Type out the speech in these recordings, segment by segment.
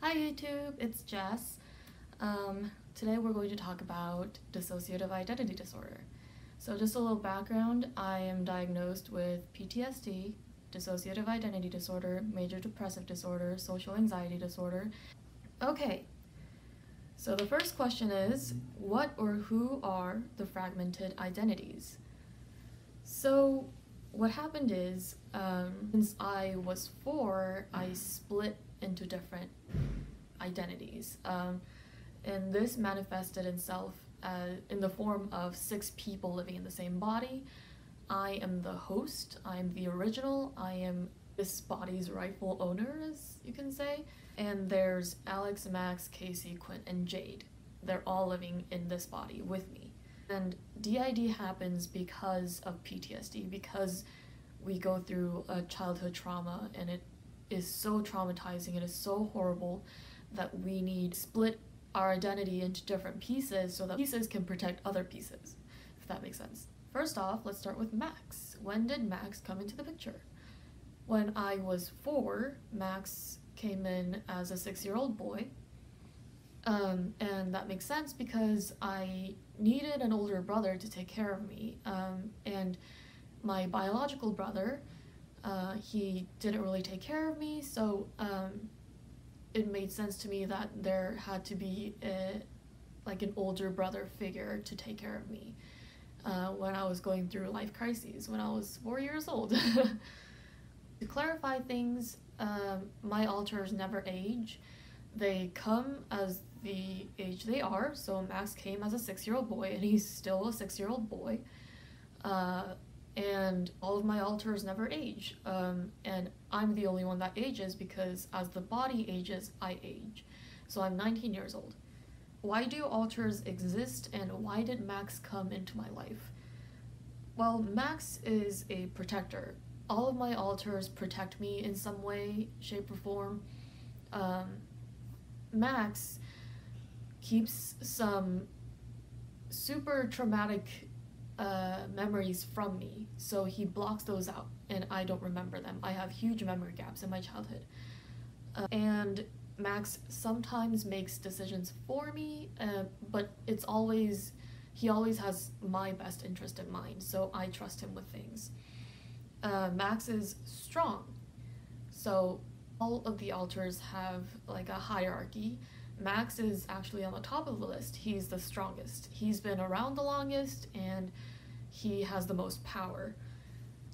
Hi YouTube, it's Jess. Today we're going to talk about dissociative identity disorder. So just a little background, I am diagnosed with PTSD, dissociative identity disorder, major depressive disorder, social anxiety disorder. Okay, so the first question is, what or who are the fragmented identities? So what happened is, since I was 4, I split into different identities, and this manifested itself in the form of 6 people living in the same body. I am the host, I am the original, I am this body's rightful owner, as you can say, and there's Alex, Max, Casey, Quinn, and Jade. They're all living in this body with me. And DID happens because of PTSD, because we go through a childhood trauma and it is so traumatizing, it is so horrible that we need to split our identity into different pieces so that pieces can protect other pieces, if that makes sense. First off, let's start with Max. When did Max come into the picture? When I was 4, Max came in as a 6-year-old boy, and that makes sense because I needed an older brother to take care of me, and my biological brother, he didn't really take care of me, so it made sense to me that there had to be like an older brother figure to take care of me when I was going through life crises when I was 4 years old. To clarify things, my alters never age. They come as the age they are, so Max came as a 6-year-old boy, and he's still a 6-year-old boy. And all of my alters never age, and I'm the only one that ages because as the body ages, I age. So I'm 19 years old. Why do alters exist, and why did Max come into my life? Well, Max is a protector. All of my alters protect me in some way, shape, or form. Max keeps some super traumatic memories from me, so he blocks those out and I don't remember them. I have huge memory gaps in my childhood, and Max sometimes makes decisions for me, but he always has my best interest in mind, so I trust him with things. Max is strong, so all of the alters have like a hierarchy. Max is actually on the top of the list. He's the strongest. He's been around the longest, and he has the most power.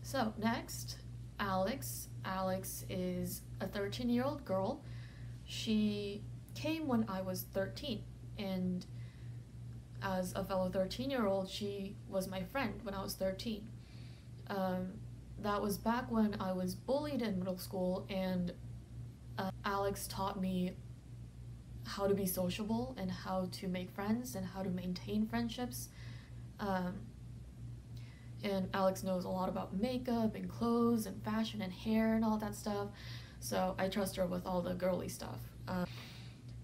So next, Alex. Alex is a 13-year-old girl. She came when I was 13, and as a fellow 13-year-old, she was my friend when I was 13. That was back when I was bullied in middle school, and Alex taught me how to be sociable and how to make friends and how to maintain friendships. And Alex knows a lot about makeup and clothes and fashion and hair and all that stuff, so I trust her with all the girly stuff.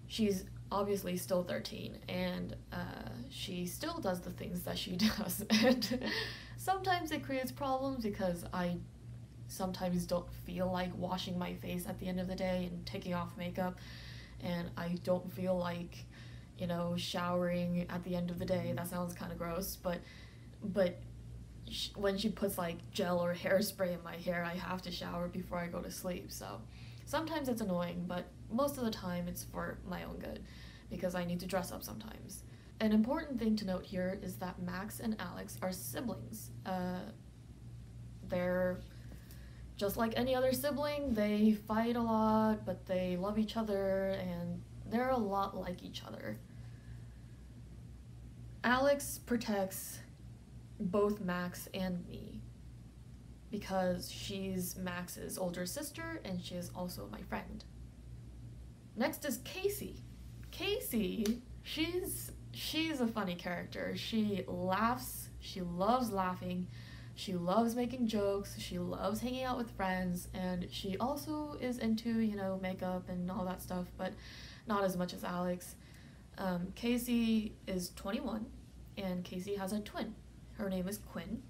She's obviously still 13, and she still does the things that she does, and sometimes it creates problems because I sometimes don't feel like washing my face at the end of the day and taking off makeup, and I don't feel like, showering at the end of the day. That sounds kind of gross, but when she puts like gel or hairspray in my hair, I have to shower before I go to sleep, so sometimes it's annoying, but most of the time it's for my own good because I need to dress up sometimes. An important thing to note here is that Max and Alex are siblings. They're just like any other sibling. They fight a lot, but they love each other, and they're a lot like each other. Alex protects both Max and me because she's Max's older sister, and she is also my friend. Next is Casey. Casey, she's a funny character. She laughs, she loves laughing, she loves making jokes, she loves hanging out with friends, and she also is into, makeup and all that stuff, but not as much as Alex. Casey is 21, and Casey has a twin. Her name is Quinn.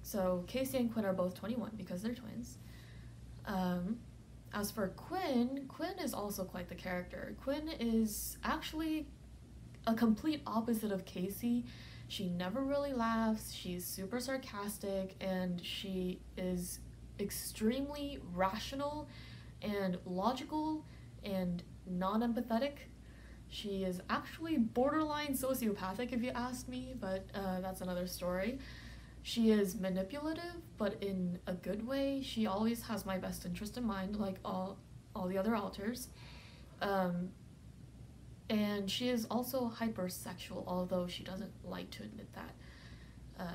So Casey and Quinn are both 21 because they're twins. as for Quinn, Quinn is also quite the character. Quinn is actually a complete opposite of Casey. She never really laughs, she's super sarcastic, and she is extremely rational and logical and non-empathetic. She is actually borderline sociopathic if you ask me, but that's another story. She is manipulative, but in a good way. She always has my best interest in mind, like all the other alters. And she is also hypersexual, although she doesn't like to admit that.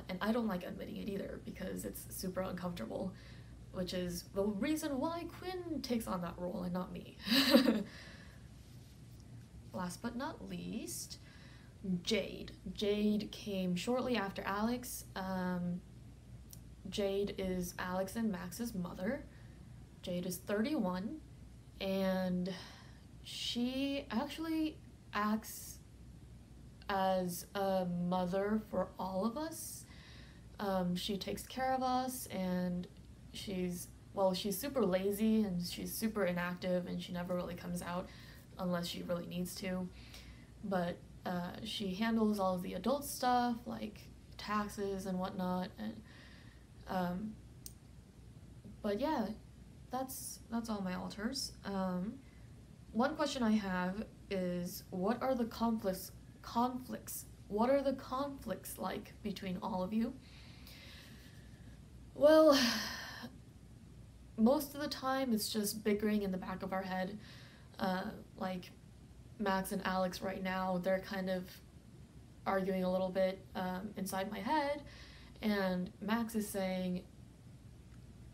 And I don't like admitting it either, because it's super uncomfortable, which is the reason why Quinn takes on that role and not me. Last but not least, Jade. Jade came shortly after Alex. Jade is Alex and Max's mother. Jade is 31, and she actually acts as a mother for all of us. She takes care of us, and she's super lazy and she's super inactive, and she never really comes out unless she really needs to. But she handles all of the adult stuff like taxes and whatnot, and but yeah, that's all my alters. One question I have is, what are the conflicts like between all of you? Well, most of the time it's just bickering in the back of our head. Like Max and Alex right now, they're kind of arguing a little bit inside my head, and Max is saying,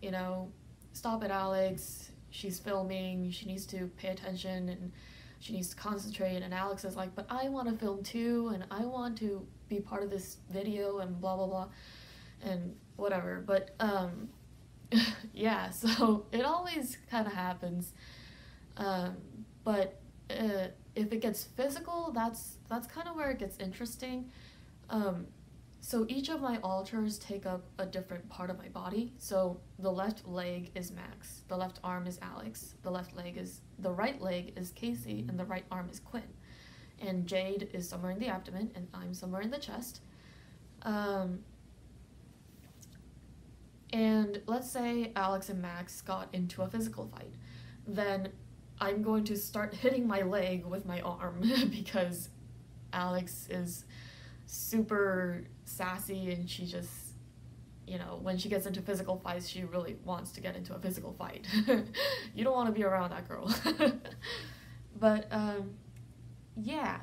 you know, stop it, Alex, she's filming, she needs to pay attention and she needs to concentrate, and Alex is like, but I want to film too, and I want to be part of this video, and blah blah blah and whatever. But yeah, so it always kind of happens. But if it gets physical, that's kind of where it gets interesting. So each of my alters take up a different part of my body. So the left leg is Max, the left arm is Alex, the right leg is Casey, and the right arm is Quinn. And Jade is somewhere in the abdomen, and I'm somewhere in the chest. And let's say Alex and Max got into a physical fight. Then I'm going to start hitting my leg with my arm because Alex is super sassy, and she just, you know, when she gets into physical fights, she really wants to get into a physical fight. You don't want to be around that girl. But yeah,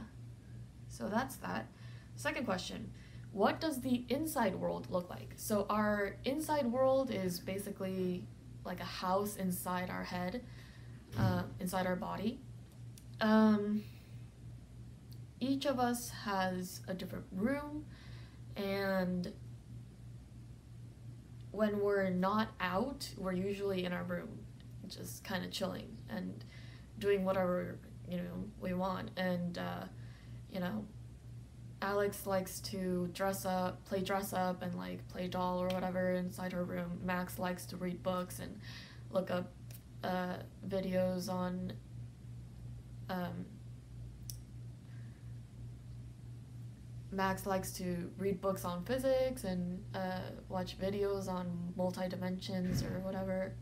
so that's that. Second question, what does the inside world look like? So our inside world is basically like a house inside our head, inside our body. Each of us has a different room, and when we're not out, we're usually in our room, just kind of chilling and doing whatever, you know, we want. And you know, Alex likes to play dress up and like play doll or whatever inside her room. Max likes to read books and look up videos on Max likes to read books on physics and watch videos on multi-dimensions or whatever.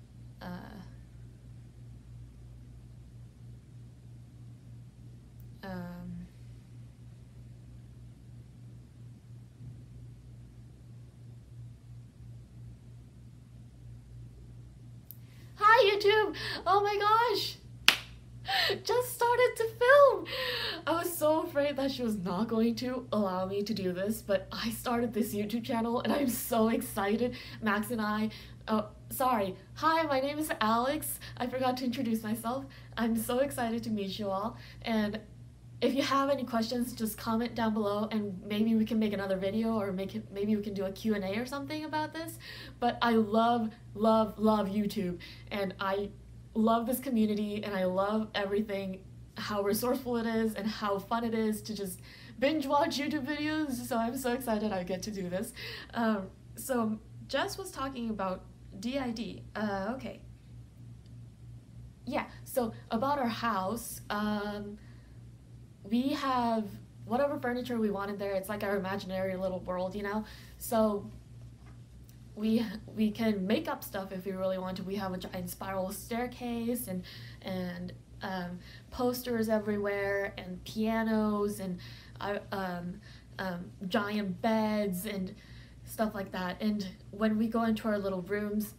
Hi YouTube! Oh my gosh! Just started to film! I was so afraid that she was not going to allow me to do this, but I started this YouTube channel and I'm so excited. Max and I, sorry. Hi, my name is Alex. I forgot to introduce myself. I'm so excited to meet you all, and if you have any questions, just comment down below and maybe we can make another video, or maybe we can do a Q&A or something about this. But I love YouTube, and I love this community, and I love everything, how resourceful it is and how fun it is to just binge watch YouTube videos. So I'm so excited I get to do this. So Jess was talking about DID. Okay. yeah, so about our house, we have whatever furniture we wanted there. It's like our imaginary little world, you know? So we can make up stuff if we really want to. We have a giant spiral staircase and posters everywhere and pianos and giant beds and stuff like that. And when we go into our little rooms,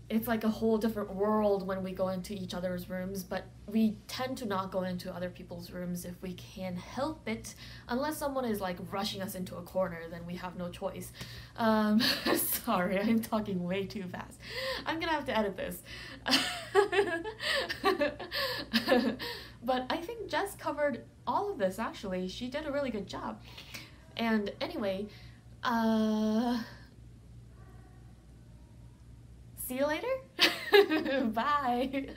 it's like a whole different world when we go into each other's rooms, but we tend to not go into other people's rooms if we can help it, unless someone is like rushing us into a corner, then we have no choice. Sorry, I'm talking way too fast. I'm gonna have to edit this. But I think Jess covered all of this, actually. She did a really good job. And anyway, see you later. Bye.